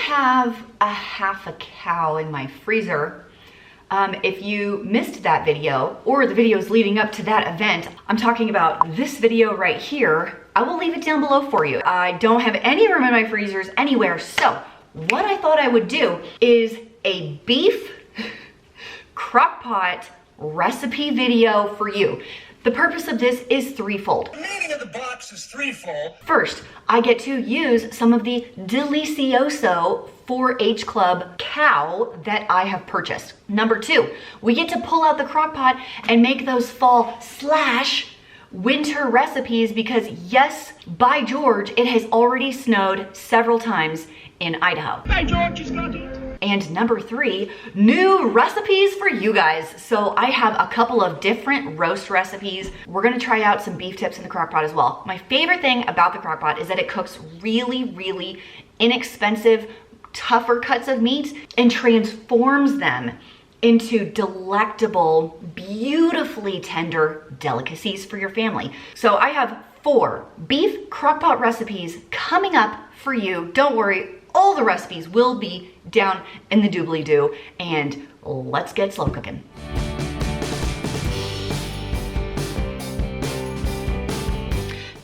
have a half a cow in my freezer. If you missed that video or the videos leading up to that event, I'm talking about this video right here. I will leave it down below for you. I don't have any room in my freezers anywhere, so what I thought I would do is a beef crockpot recipe video for you. The purpose of this is threefold. The meaning of the box is threefold. First, I get to use some of the Delicioso 4-H Club cow that I have purchased. Number two, we get to pull out the crock pot and make those fall/winter recipes because yes, by George, it has already snowed several times in Idaho. By George, he's got it. And number three, new recipes for you guys. So I have a couple of different roast recipes. We're gonna try out some beef tips in the crock pot as well. My favorite thing about the crock pot is that it cooks really, really inexpensive, tougher cuts of meat and transforms them into delectable, beautifully tender delicacies for your family. So I have 4 beef crockpot recipes coming up for you. Don't worry, all the recipes will be down in the doobly-doo, and let's get slow cooking.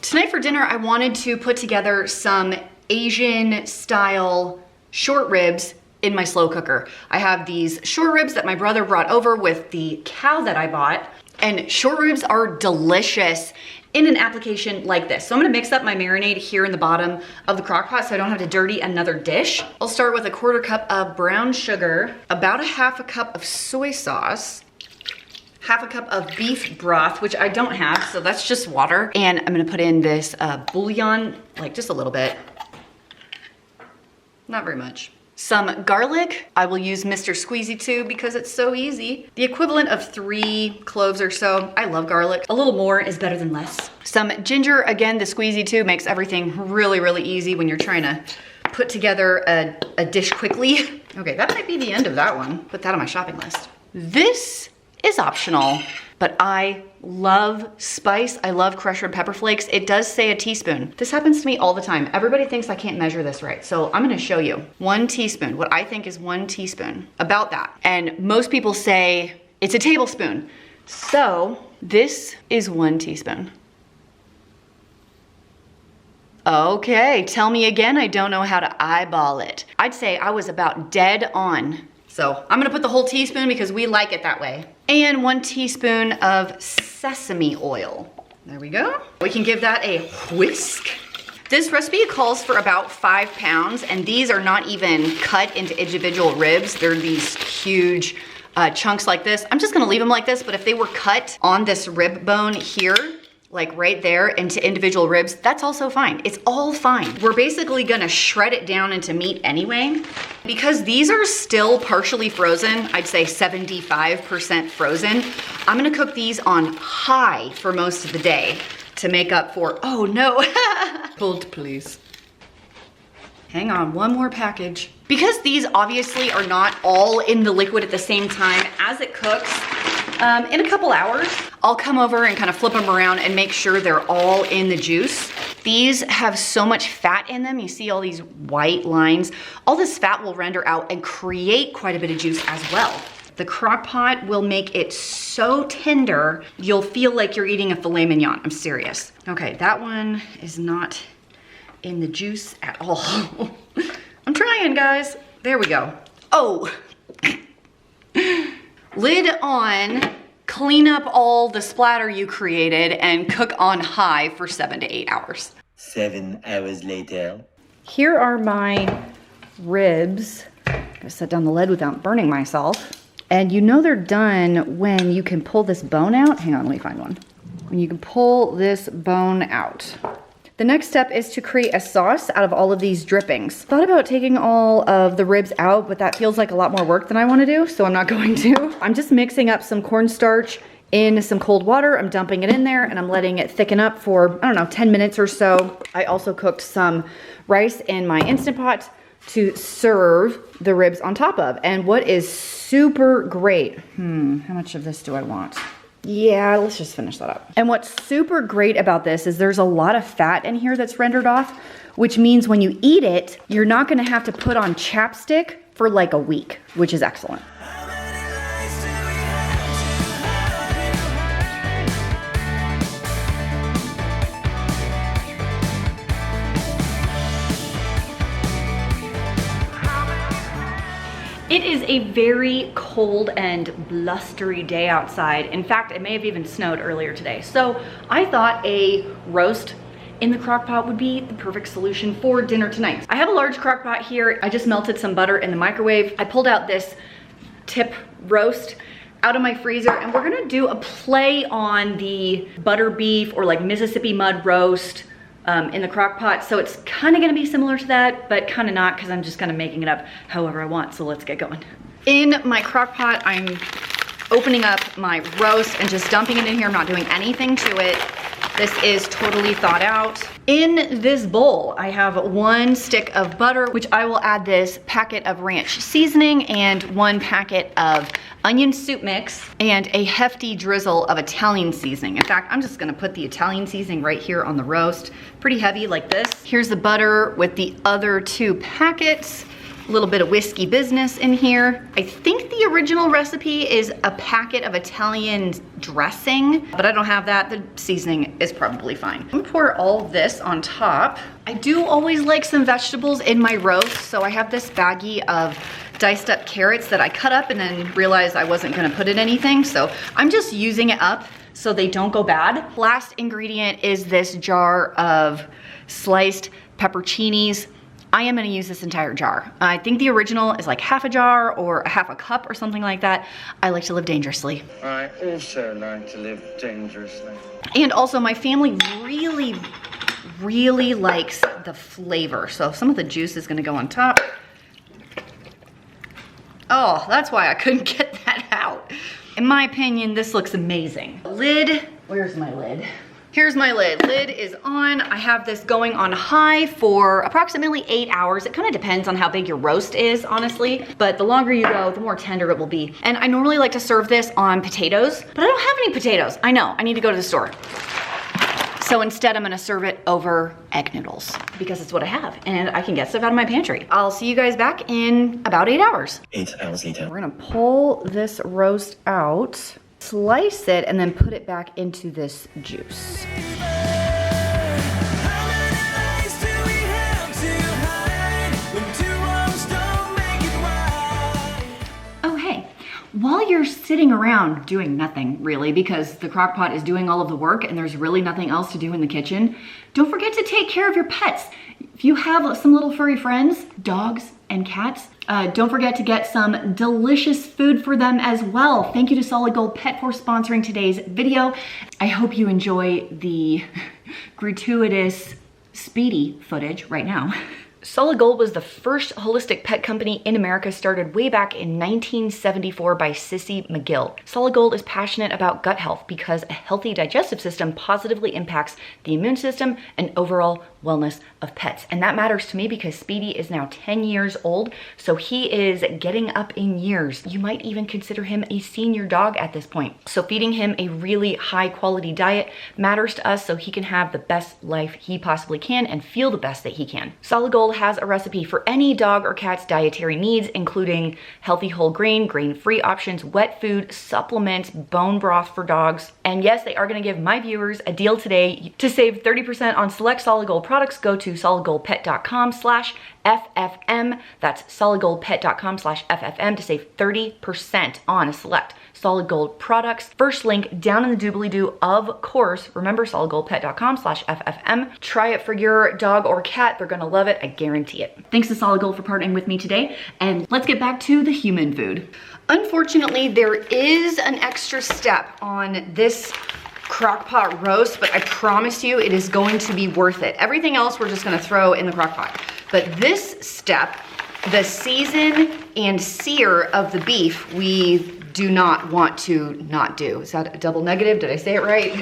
Tonight for dinner, I wanted to put together some Asian style short ribs in my slow cooker. I have these short ribs that my brother brought over with the cow that I bought, and short ribs are delicious in an application like this. So I'm gonna mix up my marinade here in the bottom of the crock pot so I don't have to dirty another dish. I'll start with a 1/4 cup of brown sugar, about a 1/2 cup of soy sauce, 1/2 cup of beef broth, which I don't have, so that's just water. And I'm gonna put in this bouillon, like just a little bit. Not very much. Some garlic. I will use Mr. Squeezy 2 because it's so easy. The equivalent of 3 cloves or so. I love garlic. A little more is better than less. Some ginger. Again, the Squeezy 2 makes everything really, really easy when you're trying to put together a dish quickly. Okay, that might be the end of that one. Put that on my shopping list. This is optional, but I love spice. I love crushed red pepper flakes. It does say a teaspoon. This happens to me all the time. Everybody thinks I can't measure this right, so I'm gonna show you. 1 teaspoon, what I think is 1 teaspoon, about that. And most people say it's a tablespoon. So this is 1 teaspoon. Okay, tell me again, I don't know how to eyeball it. I'd say I was about dead on. So I'm gonna put the whole teaspoon because we like it that way. And 1 teaspoon of sesame oil. There we go. We can give that a whisk. This recipe calls for about 5 pounds, and these are not even cut into individual ribs. They're these huge chunks like this. I'm just gonna leave them like this, but if they were cut on this rib bone here, like right there into individual ribs, that's also fine. It's all fine. We're basically gonna shred it down into meat anyway. Because these are still partially frozen, I'd say 75% frozen, I'm gonna cook these on high for most of the day to make up for, oh no. Hold please. Hang on, 1 more package. Because these obviously are not all in the liquid at the same time, as it cooks, in a couple hours, I'll come over and kind of flip them around and make sure they're all in the juice. These have so much fat in them. You see all these white lines. All this fat will render out and create quite a bit of juice as well. The crock pot will make it so tender, you'll feel like you're eating a filet mignon. I'm serious. Okay, that one is not in the juice at all. I'm trying, guys. There we go. Oh. Lid on, clean up all the splatter you created, and cook on high for 7 to 8 hours. 7 hours later. Here are my ribs. I'm gonna set down the lid without burning myself. And you know they're done when you can pull this bone out. Hang on, let me find one. When you can pull this bone out. The next step is to create a sauce out of all of these drippings. Thought about taking all of the ribs out, but that feels like a lot more work than I want to do, so I'm not going to. I'm just mixing up some cornstarch in some cold water. I'm dumping it in there and I'm letting it thicken up for, I don't know, 10 minutes or so. I also cooked some rice in my Instant Pot to serve the ribs on top of. And what is super great, how much of this do I want? Yeah, let's just finish that up. And what's super great about this is there's a lot of fat in here that's rendered off, which means when you eat it, you're not gonna have to put on chapstick for like a week, which is excellent. It is a very cold and blustery day outside. In fact, it may have even snowed earlier today. So I thought a roast in the crock pot would be the perfect solution for dinner tonight. I have a large crock pot here. I just melted some butter in the microwave. I pulled out this tip roast out of my freezer, and we're gonna do a play on the butter beef or like Mississippi mud roast in the crock pot. So it's kind of gonna be similar to that, but kind of not, because I'm just kind of making it up however I want. So let's get going. In my crock pot, I'm opening up my roast and just dumping it in here. I'm not doing anything to it. This is totally thawed out. In this bowl, I have 1 stick of butter, which I will add this packet of ranch seasoning and 1 packet of onion soup mix and a hefty drizzle of Italian seasoning. In fact, I'm just gonna put the Italian seasoning right here on the roast, pretty heavy like this. Here's the butter with the other 2 packets. A little bit of whiskey business in here. I think the original recipe is a packet of Italian dressing, but I don't have that. The seasoning is probably fine. I'm gonna pour all this on top. I do always like some vegetables in my roast, so I have this baggie of diced up carrots that I cut up and then realized I wasn't gonna put in anything, so I'm just using it up so they don't go bad. Last ingredient is this jar of sliced pepperoncinis. I am gonna use this entire jar. I think the original is like half a jar or a half a cup or something like that. I like to live dangerously. I also like to live dangerously. And also my family really likes the flavor. So some of the juice is gonna go on top. Oh, that's why I couldn't get that out. In my opinion, this looks amazing. Lid, where's my lid? Here's my lid. Lid is on. I have this going on high for approximately 8 hours. It kind of depends on how big your roast is, honestly, but the longer you go, the more tender it will be. And I normally like to serve this on potatoes, but I don't have any potatoes. I know, I need to go to the store. So instead, I'm gonna serve it over egg noodles because it's what I have and I can get stuff out of my pantry. I'll see you guys back in about 8 hours. 8 hours later. We're gonna pull this roast out, slice it, and then put it back into this juice. Oh, hey, while you're sitting around doing nothing really, because the crock pot is doing all of the work and there's really nothing else to do in the kitchen, don't forget to take care of your pets. If you have some little furry friends, dogs and cats, don't forget to get some delicious food for them as well. Thank you to Solid Gold Pet for sponsoring today's video. I hope you enjoy the gratuitous Speedy footage right now. Solid Gold was the first holistic pet company in America, started way back in 1974 by Sissy McGill. Solid Gold is passionate about gut health because a healthy digestive system positively impacts the immune system and overall wellness of pets. And that matters to me because Speedy is now 10 years old, so he is getting up in years. You might even consider him a senior dog at this point. So feeding him a really high quality diet matters to us so he can have the best life he possibly can and feel the best that he can. Solid Gold has a recipe for any dog or cat's dietary needs, including healthy whole grain, grain-free options, wet food, supplements, bone broth for dogs. And yes, they are gonna give my viewers a deal today. To save 30% on select Solid Gold products, go to solidgoldpet.com/FFM. That's solidgoldpet.com/FFM to save 30% on select Solid Gold products. First link down in the doobly-doo, of course. Remember, solidgoldpet.com/FFM. Try it for your dog or cat. They're gonna love it, I guarantee it. Thanks to Solid Gold for partnering with me today, and let's get back to the human food. Unfortunately, there is an extra step on this crockpot roast, but I promise you it is going to be worth it. Everything else we're just gonna throw in the crockpot. But this step, the season and sear of the beef, we do not want to not do. Is that a double negative? Did I say it right?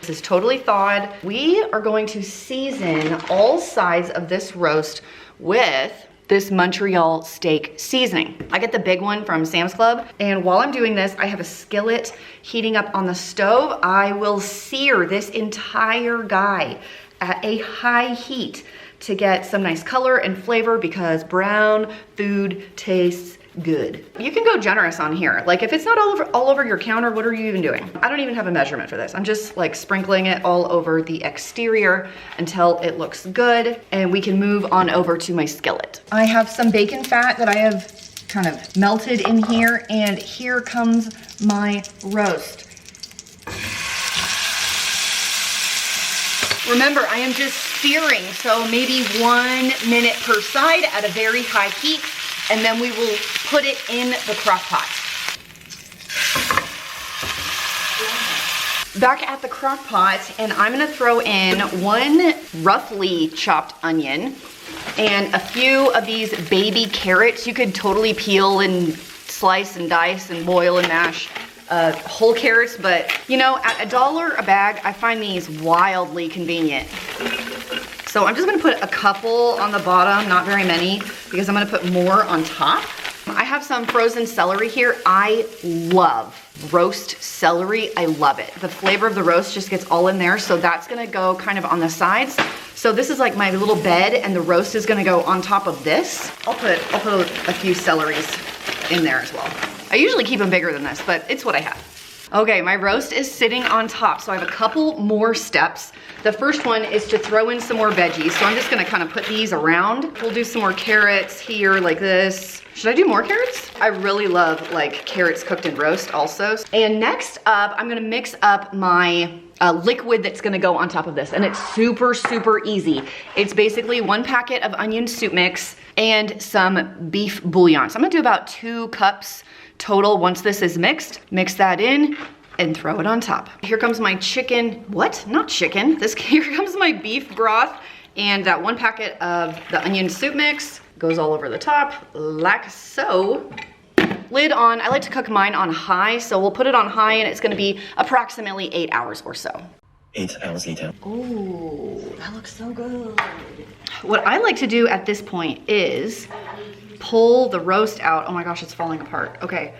This is totally thawed. We are going to season all sides of this roast with this Montreal steak seasoning. I get the big one from Sam's Club, and while I'm doing this, I have a skillet heating up on the stove. I will sear this entire guy at a high heat to get some nice color and flavor because brown food tastes good. You can go generous on here. Like if it's not all over your counter, what are you even doing? I don't even have a measurement for this. I'm just like sprinkling it all over the exterior until it looks good, and we can move on over to my skillet. I have some bacon fat that I have kind of melted in here, and here comes my roast. Remember, I am just searing, so maybe 1 minute per side at a very high heat, and then we will put it in the crock pot. Back at the crock pot, and I'm gonna throw in 1 roughly chopped onion and a few of these baby carrots. You could totally peel and slice and dice and boil and mash whole carrots, but you know, at $1 a bag, I find these wildly convenient. So I'm just gonna put a couple on the bottom, not very many, because I'm gonna put more on top. I have some frozen celery here. I love roast celery, I love it. The flavor of the roast just gets all in there, so that's gonna go kind of on the sides. So this is like my little bed, and the roast is gonna go on top of this. I'll put a few celeries in there as well. I usually keep them bigger than this, but it's what I have. Okay, my roast is sitting on top, so I have a couple more steps. The first one is to throw in some more veggies, so I'm just gonna kind of put these around. We'll do some more carrots here like this. Should I do more carrots? I really love like carrots cooked in roast also. And next up, I'm gonna mix up my liquid that's gonna go on top of this, and it's super, super easy. It's basically 1 packet of onion soup mix and some beef bouillon. So I'm gonna do about 2 cups total once this is mixed. Mix that in and throw it on top. Here comes my chicken, what? Not chicken. Here comes my beef broth, and that 1 packet of the onion soup mix goes all over the top, like so. Lid on, I like to cook mine on high, so we'll put it on high, and it's gonna be approximately 8 hours or so. 8 hours later. Oh, that looks so good. What I like to do at this point is pull the roast out. Oh my gosh, it's falling apart. Okay,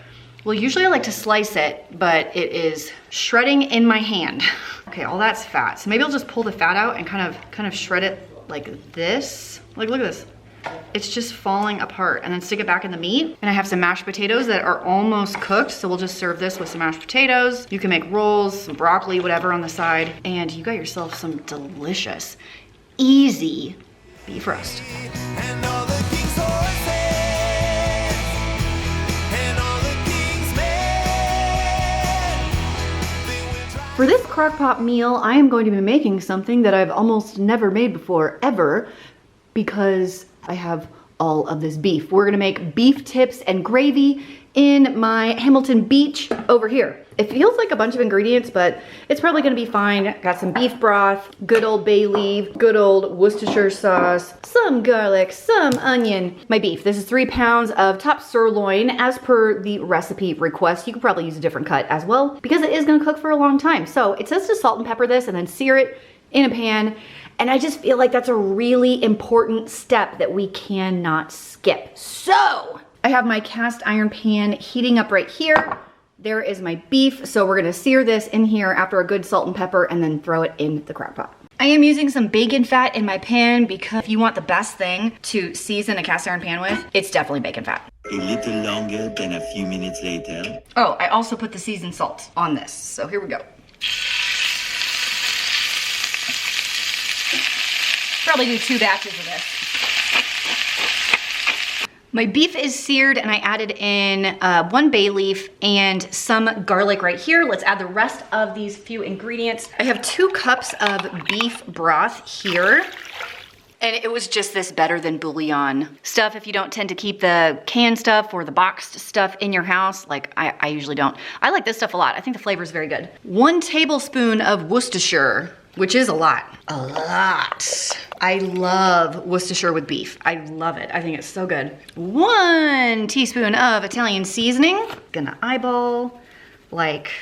well usually I like to slice it, but it is shredding in my hand. Okay, all that's fat. So maybe I'll just pull the fat out and kind of shred it like this. Like, look at this. It's just falling apart, and then stick it back in the meat. And I have some mashed potatoes that are almost cooked, so we'll just serve this with some mashed potatoes. You can make rolls, some broccoli, whatever on the side, and you got yourself some delicious, easy beef roast. And all the king's horses, and all the king's men, they went dry. For this crockpot meal, I am going to be making something that I've almost never made before, ever, because I have all of this beef. We're gonna make beef tips and gravy in my Hamilton Beach over here. It feels like a bunch of ingredients, but it's probably gonna be fine. Got some beef broth, good old bay leaf, good old Worcestershire sauce, some garlic, some onion. My beef, this is 3 pounds of top sirloin as per the recipe request. You could probably use a different cut as well because it is gonna cook for a long time. So it says to salt and pepper this and then sear it in a pan. And I just feel like that's a really important step that we cannot skip. So I have my cast iron pan heating up right here. There is my beef. So we're gonna sear this in here after a good salt and pepper and then throw it in the crock pot. I am using some bacon fat in my pan because if you want the best thing to season a cast iron pan with, it's definitely bacon fat. A little longer than a few minutes later. Oh, I also put the seasoned salt on this. So here we go. Probably do 2 batches of this. My beef is seared and I added in 1 bay leaf and some garlic right here. Let's add the rest of these few ingredients. I have 2 cups of beef broth here. And it was just this better than bouillon stuff. If you don't tend to keep the canned stuff or the boxed stuff in your house, like I usually don't. I like this stuff a lot. I think the flavor is very good. 1 tablespoon of Worcestershire, which is a lot. A lot. I love Worcestershire with beef. I love it. I think it's so good. 1 teaspoon of Italian seasoning. Gonna eyeball like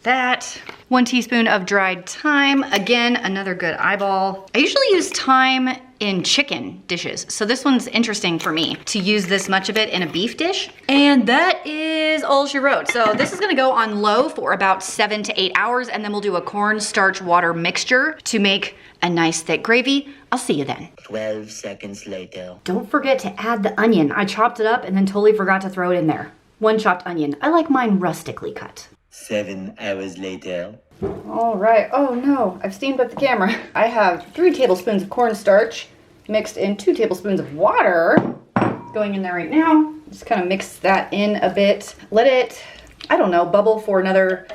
that. 1 teaspoon of dried thyme. Again, another good eyeball. I usually use thyme in chicken dishes, so this one's interesting for me to use this much of it in a beef dish. And that is all she wrote. So this is gonna go on low for about 7 to 8 hours, and then we'll do a cornstarch water mixture to make a nice thick gravy. I'll see you then. 12 seconds later. Don't forget to add the onion. I chopped it up and then totally forgot to throw it in there. 1 chopped onion. I like mine rustically cut. 7 hours later. All right. Oh no, I've steamed up the camera. I have 3 tablespoons of cornstarch mixed in 2 tablespoons of water going in there right now. Just kind of mix that in a bit. Let it, I don't know, bubble for another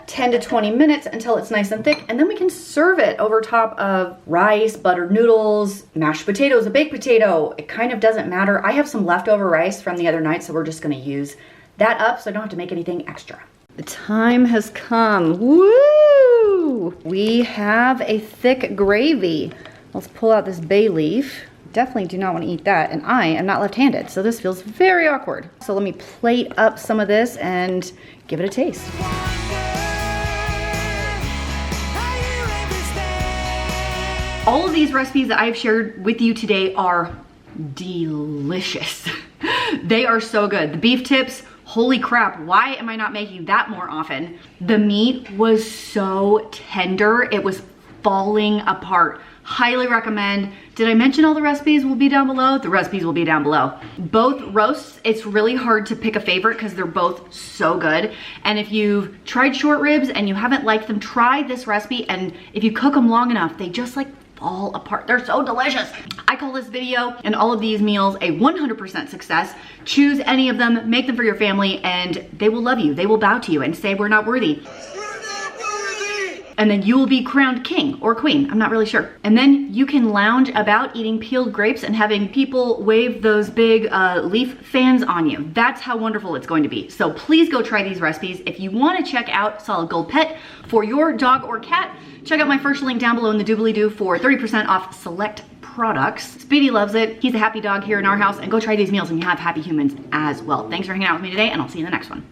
10 to 20 minutes until it's nice and thick, and then we can serve it over top of rice, buttered noodles, mashed potatoes, a baked potato. It kind of doesn't matter. I have some leftover rice from the other night, so we're just gonna use that up so I don't have to make anything extra. The time has come. Woo! We have a thick gravy. Let's pull out this bay leaf. Definitely do not want to eat that, and I am not left-handed, so this feels very awkward. So let me plate up some of this and give it a taste. All of these recipes that I've shared with you today are delicious. They are so good. The beef tips, holy crap, why am I not making that more often? The meat was so tender, it was falling apart. Highly recommend. Did I mention all the recipes will be down below? The recipes will be down below. Both roasts, it's really hard to pick a favorite because they're both so good. And if you've tried short ribs and you haven't liked them, try this recipe, and if you cook them long enough, they just like fall apart. They're so delicious. I call this video and all of these meals a 100% success. Choose any of them, make them for your family, and they will love you. They will bow to you and say, we're not worthy. And then you will be crowned king or queen, I'm not really sure. And then you can lounge about eating peeled grapes and having people wave those big leaf fans on you. That's how wonderful it's going to be. So please go try these recipes. If you want to check out Solid Gold Pet for your dog or cat, check out my first link down below in the doobly-doo for 30% off select products. Speedy loves it. He's a happy dog here in our house, and go try these meals and you have happy humans as well. Thanks for hanging out with me today, and I'll see you in the next one.